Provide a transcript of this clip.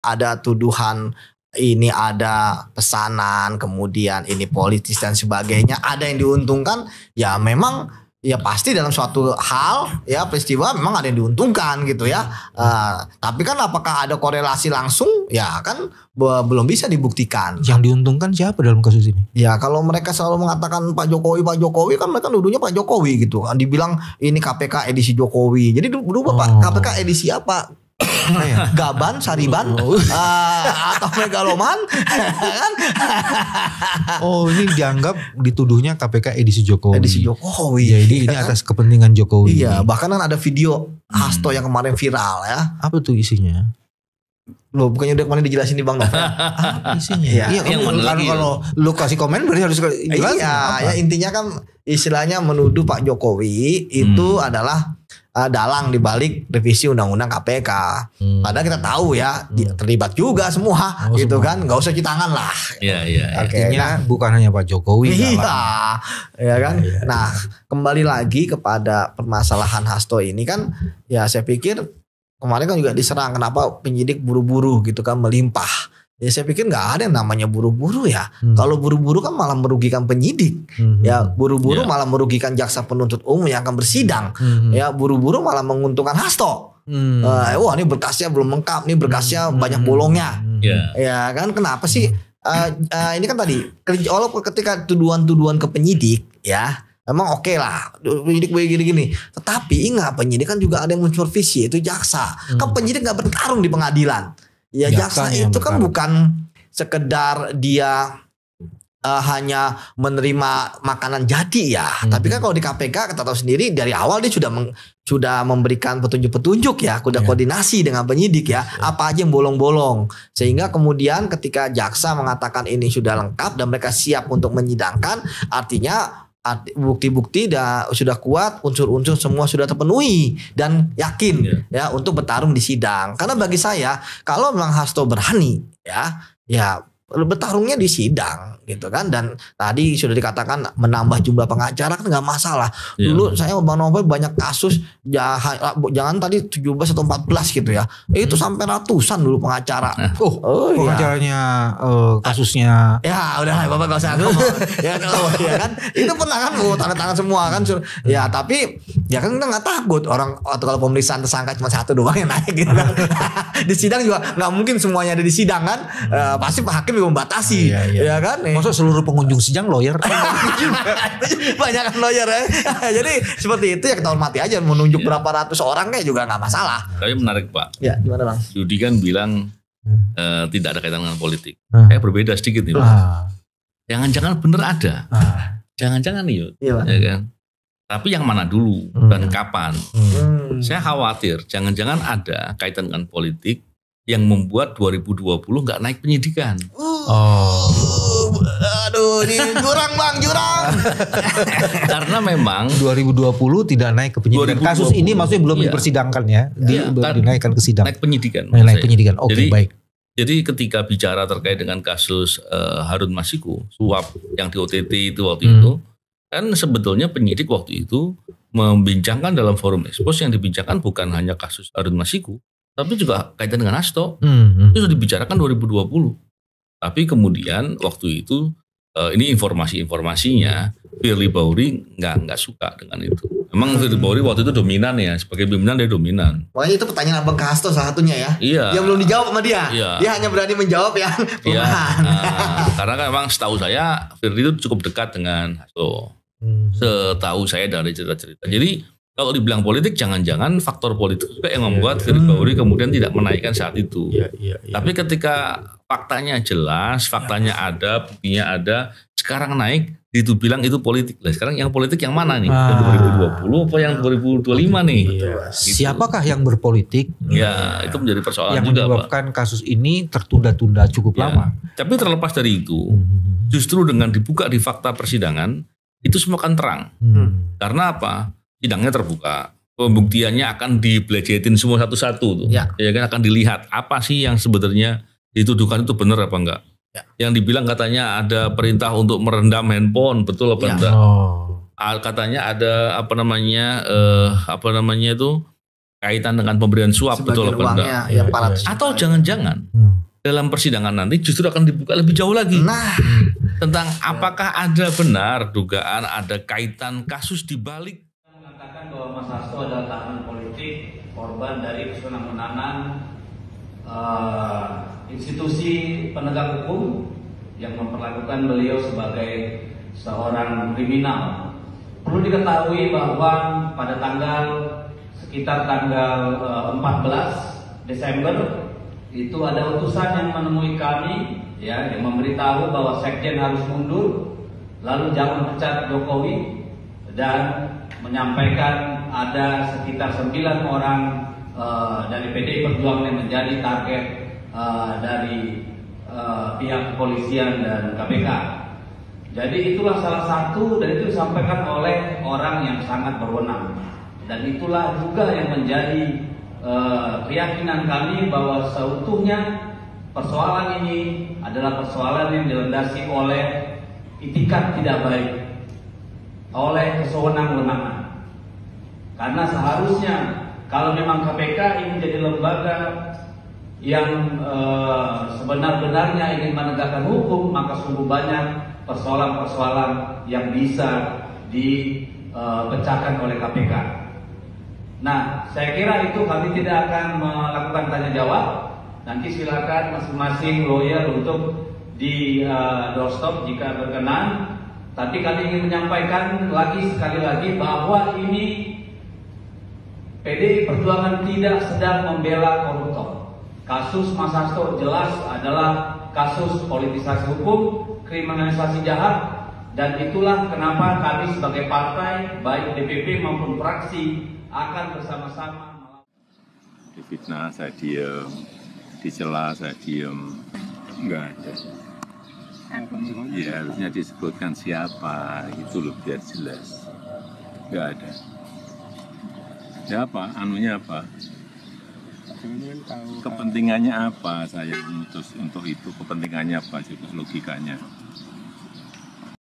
ada tuduhan ini ada pesanan, kemudian ini politis dan sebagainya, ada yang diuntungkan, ya memang ya pasti dalam suatu hal ya peristiwa memang ada yang diuntungkan gitu ya. Tapi kan apakah ada korelasi langsung? Ya kan belum bisa dibuktikan. Yang diuntungkan siapa dalam kasus ini? Ya kalau mereka selalu mengatakan Pak Jokowi kan mereka nuduhnya Pak Jokowi gitu kan. Dibilang ini KPK edisi Jokowi. Jadi dulu Pak KPK edisi apa? Gaban, Sariban, atau Megaloman kan? Oh ini dianggap dituduhnya KPK edisi Jokowi. Edisi Jokowi. Jadi ini atas kepentingan Jokowi. Iya, bahkan kan ada video Hasto yang kemarin viral ya. Apa tuh isinya? Loh bukannya udah kemarin dijelasin di Bang Novel? Apa isinya? Iya, kalau lu kasih komen berarti harus jelasin. Iya, ya intinya kan istilahnya menuduh Pak Jokowi itu adalah dalang dibalik revisi undang-undang KPK. Padahal kita tahu ya terlibat juga semua gitu semua. Kan, nggak usah cuci tangan lah. Iya. Artinya bukan hanya Pak Jokowi. Iya kan. Iya. Nah kembali lagi kepada permasalahan Hasto ini kan, ya saya pikir kemarin kan juga diserang kenapa penyidik buru-buru gitu kan melimpah. Ya saya pikir nggak ada yang namanya buru-buru ya. Kalau buru-buru kan malah merugikan penyidik. Ya buru-buru malah merugikan jaksa penuntut umum yang akan bersidang. Ya buru-buru malah menguntungkan Hasto. Wah ini berkasnya belum lengkap, nih berkasnya banyak bolongnya. Ya kan kenapa sih? Ini kan tadi walaupun ketika tuduhan-tuduhan ke penyidik ya. Emang oke lah penyidik begini-gini. Tetapi ingat penyidik kan juga ada yang mensupervisi, itu jaksa. Kan penyidik gak bertarung di pengadilan. Ya jaksa itu kan bukan sekedar dia hanya menerima makanan jadi ya. Tapi kan kalau di KPK kita tahu sendiri dari awal dia sudah memberikan petunjuk-petunjuk ya, sudah koordinasi dengan penyidik ya, apa aja yang bolong-bolong. Sehingga kemudian ketika jaksa mengatakan ini sudah lengkap dan mereka siap untuk menyidangkan, artinya bukti-bukti sudah kuat, unsur-unsur semua sudah terpenuhi dan yakin ya untuk bertarung di sidang. Karena bagi saya kalau memang Hasto berani ya bertarungnya di sidang gitu kan. Dan tadi sudah dikatakan menambah jumlah pengacara kan nggak masalah. Dulu saya sama Bang Novel banyak kasus jangan tadi 17 atau 14 gitu ya. Itu sampai ratusan dulu pengacara. Pengacaranya kasusnya. Ya udah Bapak gak usah ya kan. Itu pernah kan tanda tangan semua kan. Ya tapi ya kan kita nggak takut orang atau kalau pemeriksaan tersangka cuma satu doang yang naik gitu kan. Di sidang juga nggak mungkin semuanya ada di sidang kan. Pasti Pak Hakim juga membatasi ya kan. Masa seluruh pengunjung sidang lawyer? Banyak kan lawyer ya. Jadi seperti itu ya kita hormati aja. Menunjuk berapa ratus orang kayak juga gak masalah. Tapi menarik Pak. Ya gimana Bang? Yudi kan bilang tidak ada kaitan dengan politik. Kayak berbeda sedikit nih Pak. Jangan-jangan bener ada. Jangan-jangan nih ya kan. Tapi yang mana dulu dan kapan? Saya khawatir jangan-jangan ada kaitan dengan politik yang membuat 2020 nggak naik penyidikan. Aduh, ini jurang Bang, jurang. Karena memang 2020 tidak naik ke penyidikan. 2020, kasus ini maksudnya belum dipersidangkan ya, dinaikkan ke sidang. Naik penyidikan. Naik penyidikan. Oke, baik. Jadi ketika bicara terkait dengan kasus Harun Masiku, suap yang di OTT itu waktu itu, kan sebetulnya penyidik waktu itu membincangkan dalam forum expose yang dibincangkan bukan hanya kasus Harun Masiku, tapi juga kaitan dengan Hasto. Itu sudah dibicarakan 2020. Tapi kemudian waktu itu ini informasinya Firly Bahuri nggak suka dengan itu. Memang Firly Bahuri waktu itu dominan ya, sebagai pimpinan dia dominan. Makanya itu pertanyaan Abang ke Hasto salah satunya ya. Iya. Yang belum dijawab sama dia. Iya. Dia hanya berani menjawab yang perubahan. Karena kan memang setahu saya Firly itu cukup dekat dengan Hasto. Setahu saya dari cerita-cerita. Jadi kalau dibilang politik, jangan-jangan faktor politik juga yang membuat Firly Bahuri kemudian tidak menaikkan saat itu. Tapi ketika faktanya jelas, faktanya ada, buktinya ada, sekarang naik, itu bilang itu politik. Lah sekarang yang politik yang mana nih? Yang 2020 apa yang 2025 nih? Gitu. Siapakah yang berpolitik? Ya, itu menjadi persoalan yang juga, menyebabkan kasus ini tertunda-tunda cukup lama. Tapi terlepas dari itu, justru dengan dibuka di fakta persidangan, itu semua akan terang. Karena apa? Sidangnya terbuka, pembuktiannya akan dibelejetin semua satu-satu tuh. Ya kan akan dilihat apa sih yang sebenarnya dituduhkan itu benar apa enggak. Yang dibilang katanya ada perintah untuk merendam handphone, betul apa enggak? Katanya ada apa namanya itu kaitan dengan pemberian suap, betul apa enggak? Atau jangan-jangan dalam persidangan nanti justru akan dibuka lebih jauh lagi. Nah, tentang apakah ada benar dugaan ada kaitan kasus di balik. Mengatakan bahwa Mas Hasto adalah tahanan politik, korban dari kesenang-menangan institusi penegak hukum yang memperlakukan beliau sebagai seorang kriminal. Perlu diketahui bahwa pada sekitar tanggal 14 Desember itu ada utusan yang menemui kami, ya, yang memberitahu bahwa Sekjen harus mundur, lalu jangan pecat Jokowi, dan menyampaikan ada sekitar 9 orang dari PDI Perjuangan yang menjadi target dari pihak kepolisian dan KPK. Jadi itulah salah satu, dan itu disampaikan oleh orang yang sangat berwenang, dan itulah juga yang menjadi keyakinan kami bahwa seutuhnya persoalan ini adalah persoalan yang dilandasi oleh itikat tidak baik, oleh kesewenang-wenangan. Karena seharusnya kalau memang KPK ini jadi lembaga yang sebenar-benarnya ingin menegakkan hukum, maka sungguh banyak persoalan-persoalan yang bisa dipecahkan oleh KPK. Nah, saya kira itu kami tidak akan melakukan tanya jawab. Nanti silakan masing-masing lawyer untuk di doorstop jika berkenan. Tapi kami ingin menyampaikan sekali lagi bahwa ini PDI Perjuangan tidak sedang membela koruptor. Kasus Mas Hasto jelas adalah kasus politisasi hukum, kriminalisasi jahat, dan itulah kenapa kami sebagai partai, baik DPP maupun fraksi, akan bersama-sama. Difitnah saya diem, dicela saya diem, enggak ada. Ya harusnya disebutkan siapa, itu loh biar jelas. Enggak ada. Ya apa, anunya apa? Kepentingannya apa saya memutus untuk itu, kepentingannya apa, logikanya.